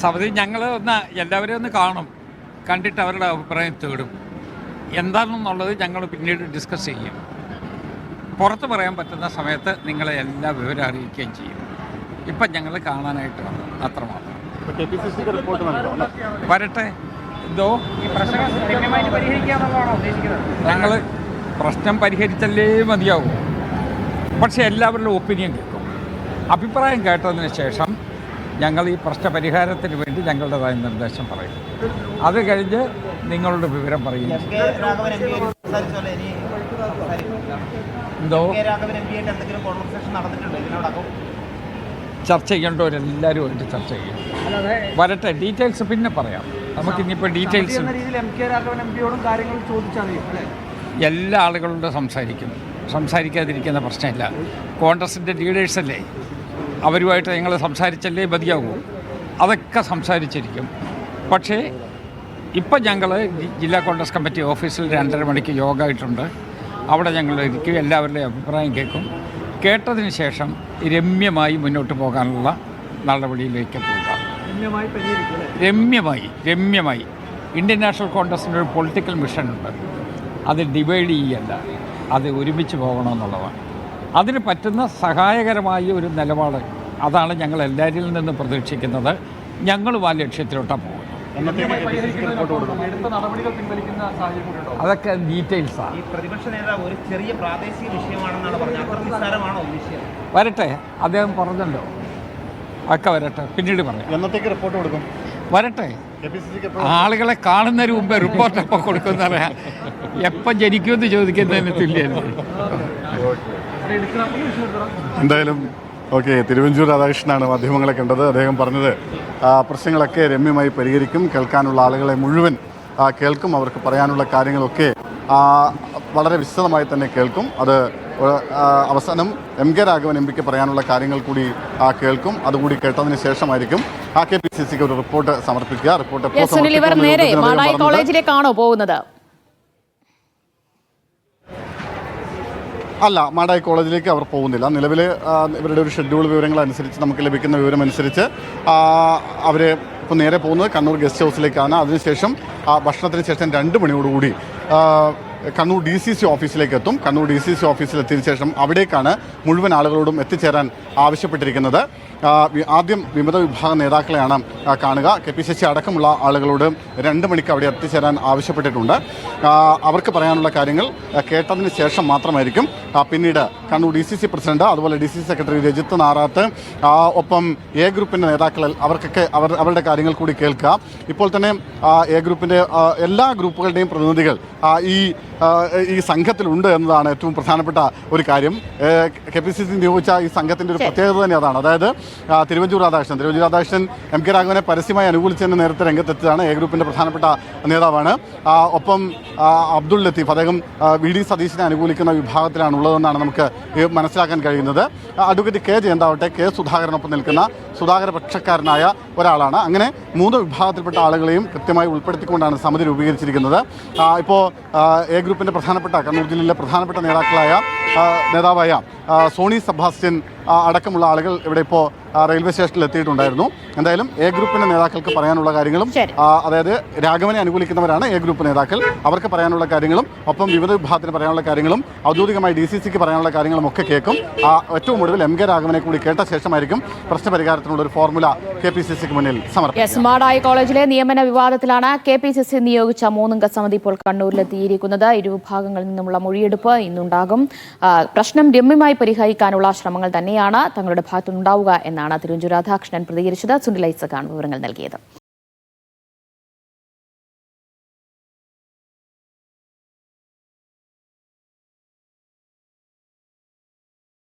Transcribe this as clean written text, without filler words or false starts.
സമിതി ഞങ്ങൾ എല്ലാവരെയും ഒന്ന് കാണും, കണ്ടിട്ട് അവരുടെ അഭിപ്രായം തേടും. എന്താണെന്നുള്ളത് ഞങ്ങൾ പിന്നീട് ഡിസ്കസ് ചെയ്യും. പുറത്ത് പറയാൻ പറ്റുന്ന സമയത്ത് നിങ്ങളെ എല്ലാ വിവരം അറിയിക്കുകയും ചെയ്യും. ഇപ്പം ഞങ്ങൾ കാണാനായിട്ട് വന്നു, അത്രമാത്രം. വരട്ടെ. എന്തോ ഞങ്ങൾ പ്രശ്നം പരിഹരിച്ചല്ലേ മതിയാവും. പക്ഷേ എല്ലാവരുടെ ഒപ്പീനിയൻ കേൾക്കും. അഭിപ്രായം കേട്ടതിന് ശേഷം ഞങ്ങൾ ഈ പ്രശ്ന പരിഹാരത്തിന് വേണ്ടി ഞങ്ങളുടേതായ നിർദ്ദേശം പറയും. അത് കഴിഞ്ഞ് നിങ്ങളുടെ വിവരം പറയും. എന്തോ ചർച്ച ചെയ്യേണ്ടവരെല്ലാവരുമായിട്ട് ചർച്ച ചെയ്യും. വരട്ടെ, ഡീറ്റെയിൽസ് പിന്നെ പറയാം. നമുക്കിനിപ്പോൾ ഡീറ്റെയിൽസ് എല്ലാ ആളുകളോടും സംസാരിക്കാതിരിക്കുന്ന പ്രശ്നമില്ല. കോൺഗ്രസിൻ്റെ ലീഡേഴ്സല്ലേ, അവരുമായിട്ട് ഞങ്ങൾ സംസാരിച്ചല്ലേ മതിയാകൂ. അതൊക്കെ സംസാരിച്ചിരിക്കും. പക്ഷേ ഇപ്പം ഞങ്ങൾ ജില്ലാ കോൺഗ്രസ് കമ്മിറ്റി ഓഫീസിൽ 2:30 മണിക്ക് യോഗ ആയിട്ടുണ്ട്. അവിടെ ഞങ്ങൾ ഇരിക്കും, എല്ലാവരുടെയും അഭിപ്രായം കേൾക്കും. കേട്ടതിന് ശേഷം രമ്യമായി മുന്നോട്ട് പോകാനുള്ള നടപടിയിലേക്ക് പോകാം. രമ്യമായി ഇന്ത്യൻ നാഷണൽ കോൺഗ്രസിൻ്റെ ഒരു പൊളിറ്റിക്കൽ മിഷനുണ്ട്. അത് ഡിവൈഡ് ചെയ്യല്ല, അത് ഒരുമിച്ച് പോകണമെന്നുള്ളതാണ്. അതിന് പറ്റുന്ന സഹായകരമായ ഒരു നിലപാട്, അതാണ് ഞങ്ങൾ എല്ലാവരിൽ നിന്നും പ്രതീക്ഷിക്കുന്നത്. ഞങ്ങളും ആ ലക്ഷ്യത്തിലോട്ടാണ് പോകുന്നത്. അതൊക്കെ ഡീറ്റെയിൽസാണ്. വരട്ടെ, അദ്ദേഹം പറഞ്ഞല്ലോ, ഒക്കെ വരട്ടെ, പിന്നീട് പറയാം. വരട്ടെ, ആളുകളെ കാണുന്നതിന് മുമ്പേ റിപ്പോർട്ട് എപ്പോൾ കൊടുക്കുമെന്ന് പറയാം. എപ്പം ജനിക്കുമെന്ന് ചോദിക്കുന്നതിന് തുല്യല്ലേ. എന്തായാലും ഓക്കെ, തിരുവഞ്ചൂർ രാധാകൃഷ്ണനാണ് മാധ്യമങ്ങളെ കണ്ടത്. അദ്ദേഹം പറഞ്ഞത് പ്രശ്നങ്ങളൊക്കെ രമ്യമായി പരിഹരിക്കും, കേൾക്കാനുള്ള ആളുകളെ മുഴുവൻ കേൾക്കും, അവർക്ക് പറയാനുള്ള കാര്യങ്ങളൊക്കെ വളരെ വിശദമായി തന്നെ കേൾക്കും. അത് അവസാനം MK രാഘവൻ MP പറയാനുള്ള കാര്യങ്ങൾ കൂടി കേൾക്കും. അതുകൂടി കേട്ടതിന് ശേഷമായിരിക്കും KPCCക്ക് ഒരു റിപ്പോർട്ട് സമർപ്പിക്കുക. റിപ്പോർട്ട് കോളേജിലേക്കാണോ പോകുന്നത്? അല്ല, മാടായി കോളേജിലേക്ക് അവർ പോകുന്നില്ല. നിലവിൽ ഇവരുടെ ഒരു ഷെഡ്യൂൾ വിവരങ്ങൾ അനുസരിച്ച്, നമുക്ക് ലഭിക്കുന്ന വിവരമനുസരിച്ച് അവർ ഇപ്പോൾ നേരെ പോകുന്നത് കണ്ണൂർ ഗസ്റ്റ് ഹൗസിലേക്കാണ്. അതിനുശേഷം ഭക്ഷണത്തിന് ശേഷം 2 മണിയോടുകൂടി കണ്ണൂർ DCC ഓഫീസിലേക്ക് എത്തും. കണ്ണൂർ DCC ഓഫീസിലെത്തിയതിനു ശേഷം അവിടേക്കാണ് മുഴുവൻ ആളുകളോടും എത്തിച്ചേരാൻ ആവശ്യപ്പെട്ടിരിക്കുന്നത്. ആദ്യം വിമത വിഭാഗം നേതാക്കളെയാണ് കാണുക. KPCC അടക്കമുള്ള ആളുകളോട് 2 മണിക്ക് അവിടെ എത്തിച്ചേരാൻ ആവശ്യപ്പെട്ടിട്ടുണ്ട്. അവർക്ക് പറയാനുള്ള കാര്യങ്ങൾ കേട്ടതിന് ശേഷം മാത്രമായിരിക്കും പിന്നീട് കണ്ണൂർ DCC പ്രസിഡന്റ്, അതുപോലെ DCC സെക്രട്ടറി രജിത്ത് നാറാത്ത്, ഒപ്പം A ഗ്രൂപ്പിൻ്റെ നേതാക്കൾ, അവർക്കൊക്കെ അവരുടെ കാര്യങ്ങൾ കൂടി കേൾക്കുക. ഇപ്പോൾ തന്നെ A ഗ്രൂപ്പിൻ്റെ എല്ലാ ഗ്രൂപ്പുകളുടെയും പ്രതിനിധികൾ ഈ സംഘത്തിലുണ്ട് എന്നതാണ് ഏറ്റവും പ്രധാനപ്പെട്ട ഒരു കാര്യം. KPCC നിയോഗിച്ച ഈ സംഘത്തിൻ്റെ ഒരു പ്രത്യേകത തന്നെ അതാണ്. അതായത് തിരുവഞ്ചൂർ രാധാകൃഷ്ണൻ MK രാഘവനെ പരസ്യമായി അനുകൂലിച്ചതിന് നേരത്തെ രംഗത്തെത്തിയതാണ്. A ഗ്രൂപ്പിൻ്റെ പ്രധാനപ്പെട്ട നേതാവാണ്. ഒപ്പം അബ്ദുൾ ലത്തീഫ്, അദ്ദേഹം VD സതീശിനെ അനുകൂലിക്കുന്ന വിഭാഗത്തിലാണുള്ളതെന്നാണ് നമുക്ക് മനസ്സിലാക്കാൻ കഴിയുന്നത്. അഡ്വക്കേറ്റ് K ജയന്താവട്ടെ സുധാകരനൊപ്പം നിൽക്കുന്ന സുധാകര പക്ഷക്കാരനായ ഒരാളാണ്. അങ്ങനെ 3 വിഭാഗത്തിൽപ്പെട്ട ആളുകളെയും കൃത്യമായി ഉൾപ്പെടുത്തിക്കൊണ്ടാണ് സമിതി രൂപീകരിച്ചിരിക്കുന്നത്. ഇപ്പോൾ A ഗ്രൂപ്പിൻ്റെ കണ്ണൂർ ജില്ലയിലെ പ്രധാനപ്പെട്ട നേതാവായ സോണി സെബാസ്റ്റ്യൻ അടക്കമുള്ള ആളുകൾ ഇവിടെ ഇപ്പോൾ റെയിൽവേ സ്റ്റേഷനിൽ എത്തിയിട്ടുണ്ടായിരുന്നു. എന്തായാലും A ഗ്രൂപ്പിൻ്റെ നേതാക്കൾക്ക് പറയാനുള്ള കാര്യങ്ങളും, അതായത് രാഘവനെ അനുകൂലിക്കുന്നവരാണ് A ഗ്രൂപ്പ് നേതാക്കൾ, അവർക്ക് പറയാനുള്ള കാര്യങ്ങളും, ഒപ്പം വിവിധ വിഭാഗത്തിന് പറയാനുള്ള കാര്യങ്ങളും, ഔദ്യോഗികമായി DCCക്ക് പറയാനുള്ള കാര്യങ്ങളും ഒക്കെ കേൾക്കും. ഏറ്റവും ഒടുവിൽ MK രാഘവനെ കൂടി കേട്ട ശേഷമായിരിക്കും പ്രശ്നപരിഹാരത്തിനുള്ള ഒരു ഫോർമുല KPCCക്ക് മുന്നിൽ സമർപ്പിക്കും. മാടായി കോളേജിലെ നിയമന വിവാദത്തിലാണ് KPCC നിയോഗിച്ച 3 അംഗ സമിതി ഇപ്പോൾ കണ്ണൂരിലെത്തിയിരിക്കുന്നത്. ഇരുവിഭാഗങ്ങളിൽ നിന്നുമുള്ള മൊഴിയെടുപ്പ് ഇന്നുണ്ടാകും. പ്രശ്നം രമ്യമായി പരിഹരിക്കാനുള്ള ശ്രമങ്ങൾ തന്നെയാണ് തങ്ങളുടെ ഭാഗത്തുനിന്നുണ്ടാവുക എന്നാണ് തിരുവഞ്ചൂർ രാധാകൃഷ്ണൻ പ്രതികരിച്ചത്. സുനിൽ ഐസക്കാണ് വിവരങ്ങൾ നൽകിയത്.